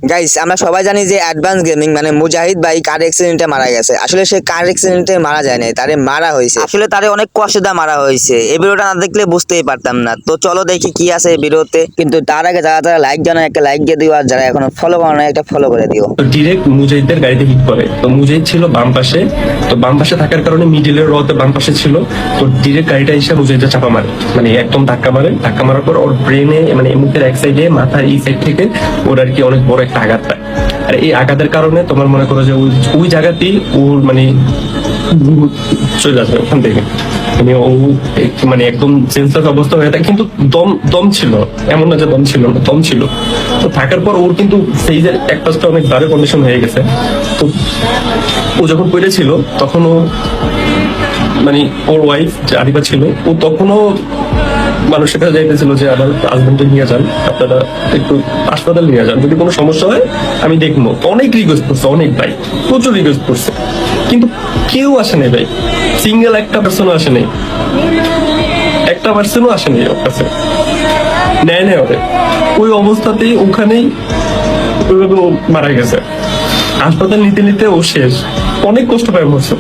Guys আমরা সবাই জানি যে অ্যাডভান্স গেমিং মানে মুজাহিদ ভাই কার অ্যাক্সিডেন্টে মারা গেছে। আসলে সে কার অ্যাক্সিডেন্টে মারা যায় নাই, তারে মারা হয়েছে। আসলে তারে অনেক কষ্ট দিয়ে মারা হয়েছে। এই ভিডিওটা না দেখলে বুঝতেই পারতাম না। তো চলো দেখি কি আছে এই ভিডিওতে। কিন্তু তার আগে যারা যারা লাইক জানায় একটা লাইক দিয়ে দিও, আর যারা এখনো ফলো করো না একটা ফলো করে দিও। তো ডিরেক্ট মুজাহিদের গাড়িতে হিট করে। তো মুজাহিদ ছিল বাম পাশে, তো বাম পাশে থাকার কারণে মিডিলের রতে বাম পাশে ছিল। তো ডিরেক্ট গাড়িটা এসে মুজাহিদের চাপা মারে, মানে একদম ধাক্কা মারে। ধাক্কা মারার পর ওর ব্রেনে মানে মুখের এক সাইডে মাথার এই সাইড থেকে ওর আর কি অনেক বড় একটা আঘাত পায়। আর এই আঘাতের কারণে তোমার মনে করো যে ওই জায়গাতেই ওর মানে চলে যাচ্ছে ওখান থেকে। মানে ও মানে একদম সেন্সলেস অবস্থা হয়ে থাকে, কিন্তু দম দম ছিল, এমন না যে দম ছিল না, দম ছিল। তো থাকার পর ওর কিন্তু ফেজের এক পাশটা অনেক ভালো কন্ডিশন হয়ে গেছে। তো ও যখন পড়েছিল তখন ও মানে ওর ওয়াইফ যে আরিফা ছিল, ও তখনও মানুষের কাছে যাইতেছিল যে আমার হাজবেন্ডকে নিয়ে যান, আপনারা একটু হাসপাতাল নিয়ে যান, যদি কোনো সমস্যা হয় আমি দেখবো। অনেক রিকোয়েস্ট করছে, অনেক ভাই প্রচুর রিকোয়েস্ট করছে, কিন্তু কেউ আসে নাই ভাই। সিঙ্গেল একটা পার্সনও আসে নাই, একটা পার্সনও আসে নাই ওর কাছে, নেয় নেয় ওরে। ওই অবস্থাতেই ওখানেই ওইভাবে ও মারা গেছে। হাসপাতাল নিতে নিতে ও শেষ, অনেক কষ্ট পায় মরছে।